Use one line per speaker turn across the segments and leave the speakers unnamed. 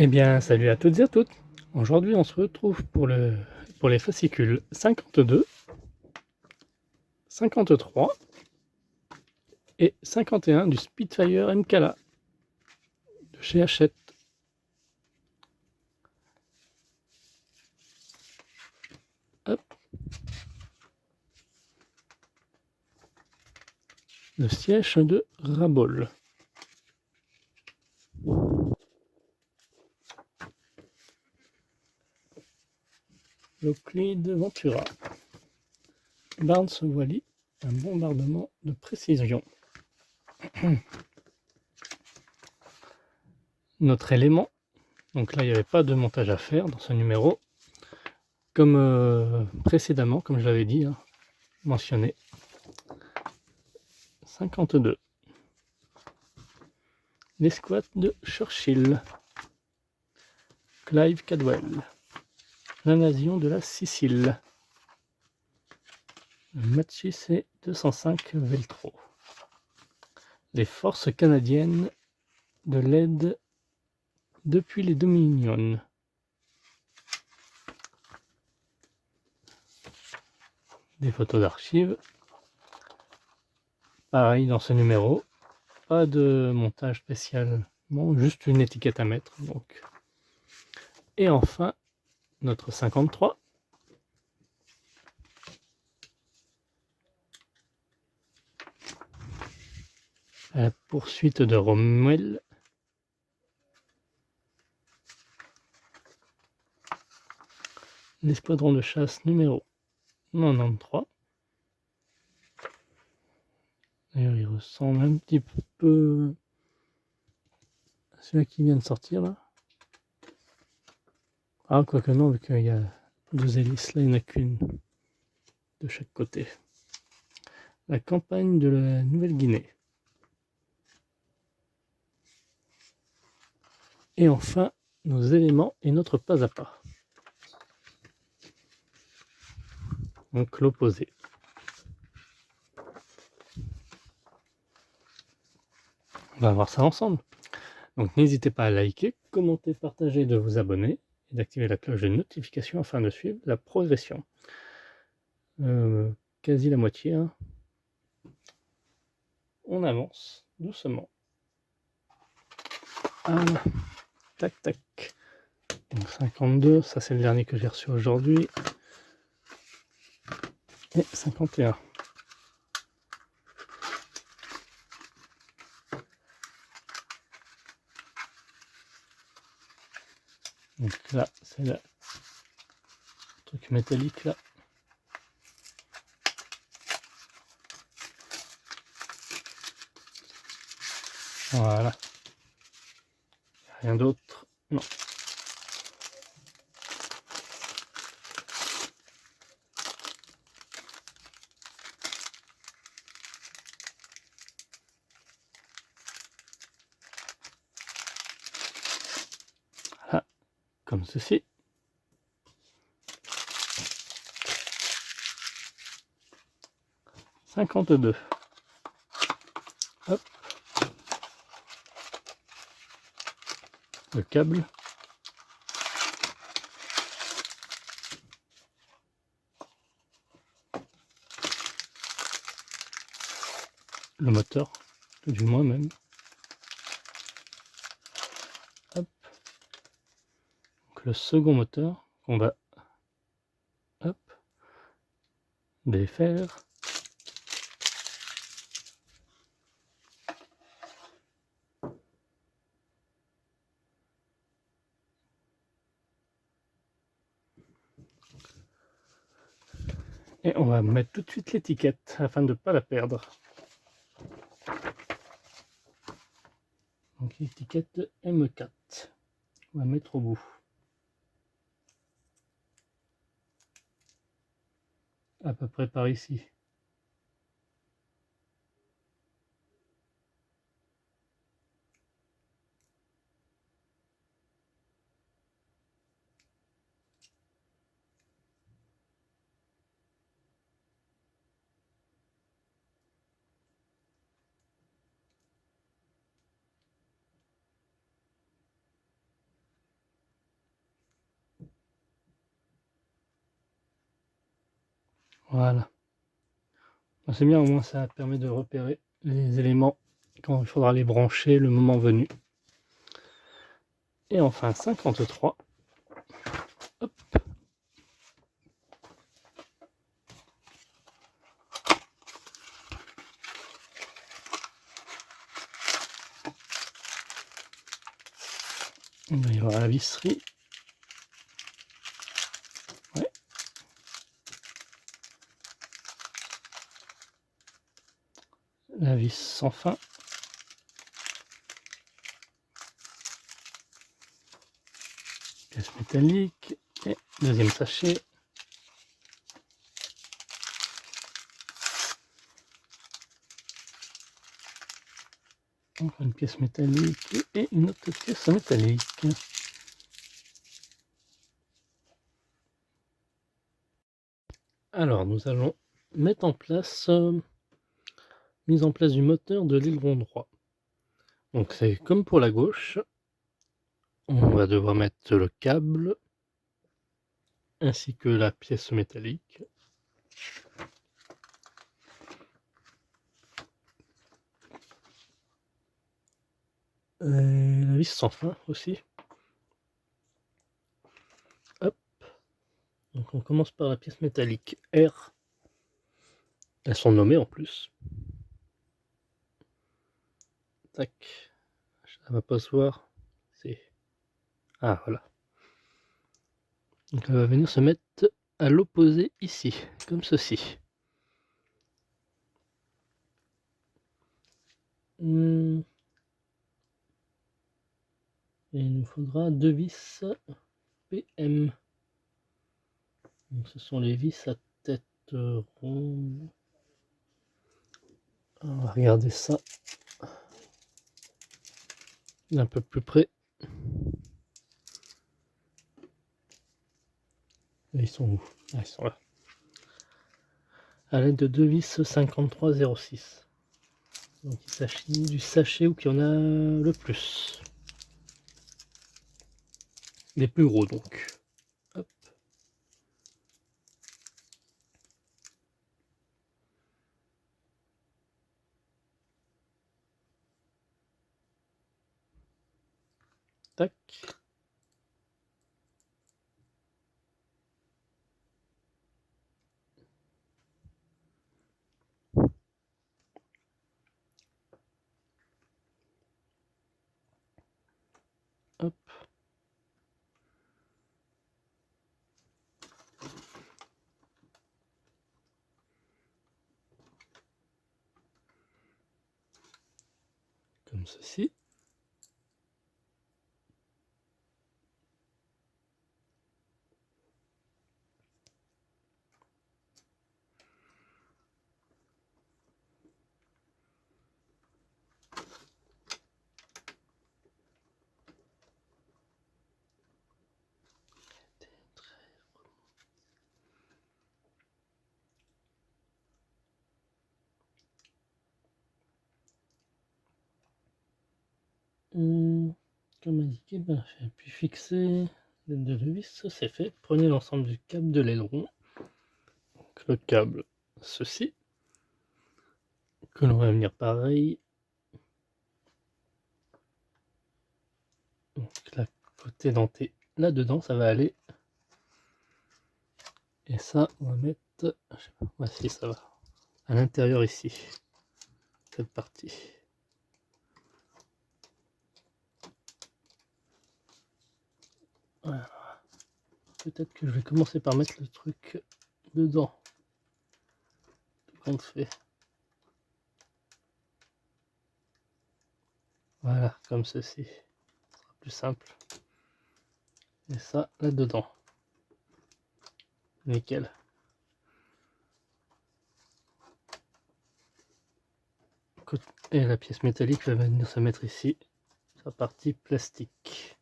Eh bien, salut à toutes et à toutes. Aujourd'hui, on se retrouve pour les fascicules 52, 53 et 51 du Spitfire MKLA de chez Hachette. Hop. Le siège de Rabol. L'Euclide Ventura. Barnes Wally, un bombardement de précision. Notre élément. Donc là, il n'y avait pas de montage à faire dans ce numéro. Comme précédemment, comme je l'avais dit, mentionné. 52. L'escouade de Churchill. Clive Cadwell. L'invasion de la Sicile. Matsue 205 Veltro. Les forces canadiennes de l'aide depuis les Dominions. Des photos d'archives. Pareil dans ce numéro, pas de montage spécial, bon, juste une étiquette à mettre. Donc. Et enfin, notre 53. À la poursuite de Rommel. L'escadron de chasse numéro 93. D'ailleurs, il ressemble un petit peu à celui qui vient de sortir là. Ah, quoique non, vu qu'il y a deux hélices, là il n'y en a qu'une de chaque côté. La campagne de la Nouvelle-Guinée. Et enfin, nos éléments et notre pas à pas. Donc l'opposé. On va voir ça ensemble. Donc n'hésitez pas à liker, commenter, partager, de vous abonner et d'activer la cloche de notification afin de suivre la progression. Quasi la moitié. Hein. On avance doucement. Ah, tac tac. Donc 52, ça c'est le dernier que j'ai reçu aujourd'hui. Et 51. Donc là, c'est le truc métallique là. Voilà. Rien d'autre. Non. Voilà. Comme ceci. « 52. Hop. Le câble. Le moteur, tout du moins même. Hop. Donc le second moteur qu'on va hop, défaire. Et on va mettre tout de suite l'étiquette afin de ne pas la perdre. Donc l'étiquette M4. On va mettre au bout. À peu près par ici. Voilà. C'est bien, au moins ça permet de repérer les éléments quand il faudra les brancher le moment venu. Et enfin 53. Hop. Il va y avoir la visserie. Ouais. La vis sans fin. Pièce métallique. Et deuxième sachet. Encore une pièce métallique et une autre pièce métallique. Alors nous allons mettre en place mise en place du moteur de l'aileron droit. Donc c'est comme pour la gauche, on va devoir mettre le câble ainsi que la pièce métallique. Et la vis sans fin aussi. Hop. Donc on commence par la pièce métallique R. Elles sont nommées en plus. Tac. Ça va pas se voir. C'est... Ah voilà. Donc elle va venir se mettre à l'opposé ici, comme ceci. Et il nous faudra 2 vis PM. Donc ce sont les vis à tête ronde. On va regarder ça d'un peu plus près. Et ils sont où? Ah, ils sont là. À l'aide de 2 vis 5306. Donc il s'agit du sachet où il y en a le plus. Les plus gros donc. Hop. Tac. Hop. Comme ceci. Comme indiqué, puis fixer l'aide de 2 vis, c'est fait. Prenez l'ensemble du câble de l'aileron. Donc le câble, ceci. Que l'on va venir pareil. Donc la côté denté là-dedans, ça va aller. Et ça, on va mettre, je sais pas, voici, ça va. À l'intérieur ici, cette partie. Voilà. Peut-être que je vais commencer par mettre le truc dedans. Tout compte fait. Voilà, comme ceci. Ce sera plus simple. Et ça, là-dedans. Nickel. Et la pièce métallique va venir se mettre ici. Sa partie plastique.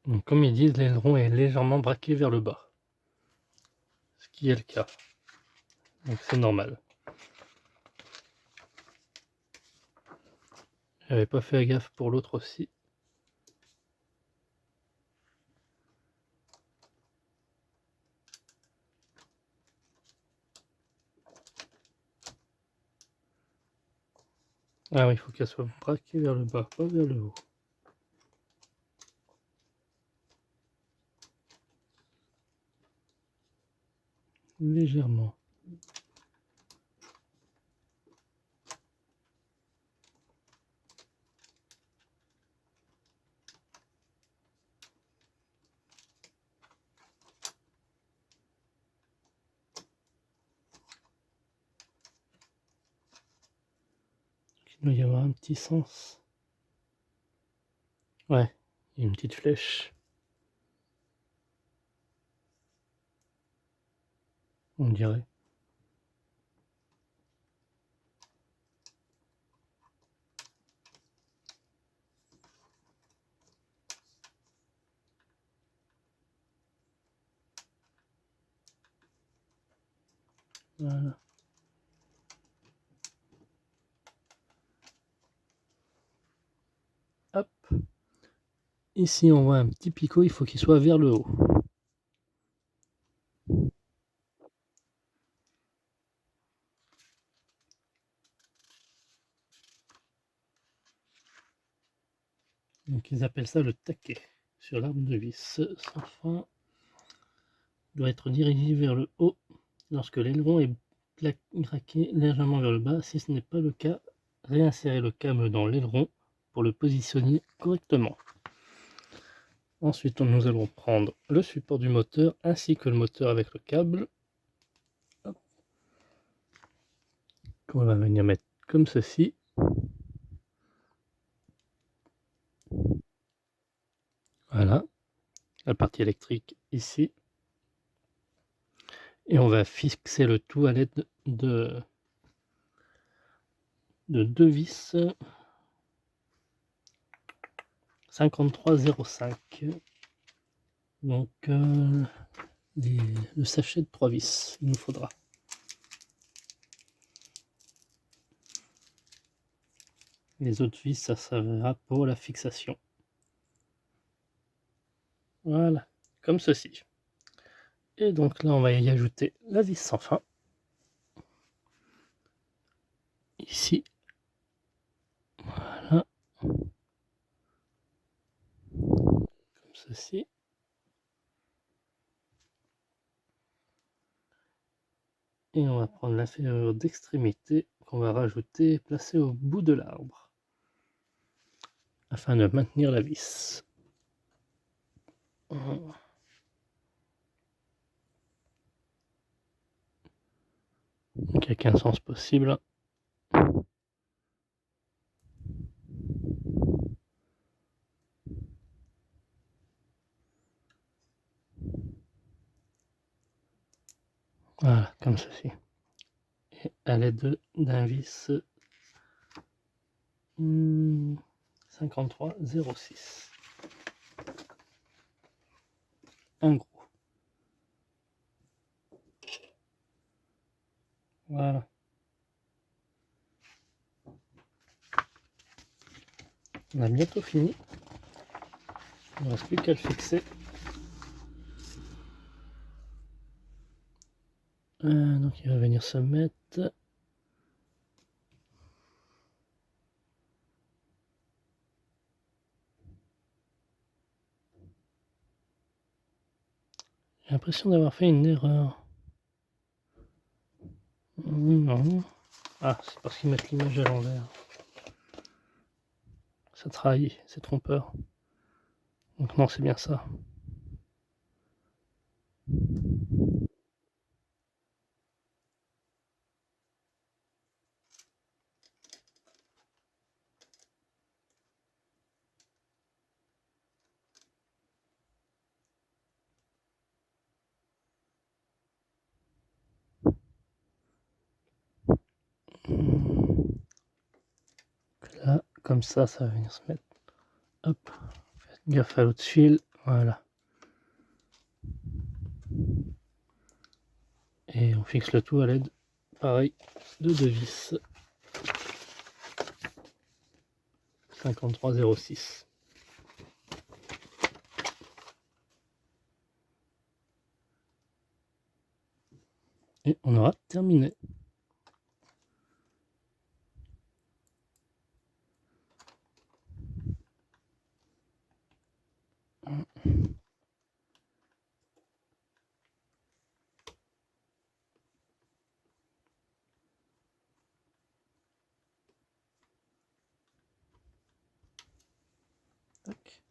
Donc, comme ils disent, l'aileron est légèrement braqué vers le bas. Ce qui est le cas. Donc c'est normal. J'avais pas fait gaffe pour l'autre aussi. Ah oui, il faut qu'elle soit braquée vers le bas, pas vers le haut. Légèrement. Il doit y avoir un petit sens. Ouais, il y a une petite flèche. On dirait. Voilà. Hop. Ici, on voit un petit picot, il faut qu'il soit vers le haut. Donc ils appellent ça le taquet sur l'arbre de vis. Sans fin doit être dirigé vers le haut lorsque l'aileron est braqué légèrement vers le bas. Si ce n'est pas le cas, réinsérez le câble dans l'aileron pour le positionner correctement. Ensuite, nous allons prendre le support du moteur ainsi que le moteur avec le câble. On va venir mettre comme ceci. Voilà, la partie électrique ici. Et on va fixer le tout à l'aide de deux vis 53,05. Donc le sachet de 3 vis, il nous faudra. Les autres vis, ça servira pour la fixation. Voilà, comme ceci. Et donc là, on va y ajouter la vis sans fin. Ici. Voilà. Comme ceci. Et on va prendre la ferrure d'extrémité qu'on va rajouter et placer au bout de l'arbre. Afin de maintenir la vis. Donc il n'y a qu'un sens possible. Voilà, comme ceci. Et à l'aide d'un vis 53,06. Un gros. Voilà. On a bientôt fini. Il ne reste plus qu'à le fixer. Donc il va venir se mettre. J'ai l'impression d'avoir fait une erreur. Non. Ah, c'est parce qu'ils mettent l'image à l'envers. Ça trahit, c'est trompeur. Donc non, c'est bien ça. Là, comme ça va venir se mettre. Hop, faites gaffe à l'autre fil. Voilà. Et on fixe le tout à l'aide, pareil, de deux vis. 5306. Et on aura terminé. Tac.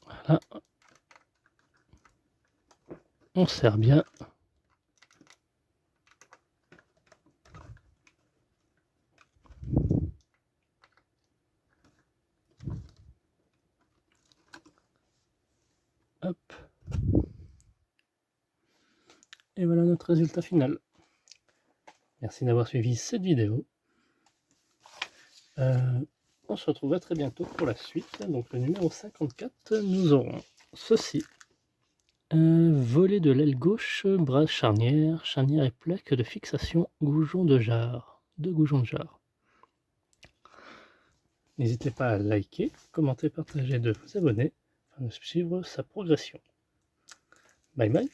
Voilà. On serre bien. Hop. Et voilà notre résultat final. Merci d'avoir suivi cette vidéo. On se retrouve très bientôt pour la suite. Donc le numéro 54, nous aurons ceci. Volet de l'aile gauche, bras charnière, charnière et plaque de fixation, goujon de jarre. 2 goujons de jarre. N'hésitez pas à liker, commenter, partager, de vous abonner afin de suivre sa progression. Bye bye.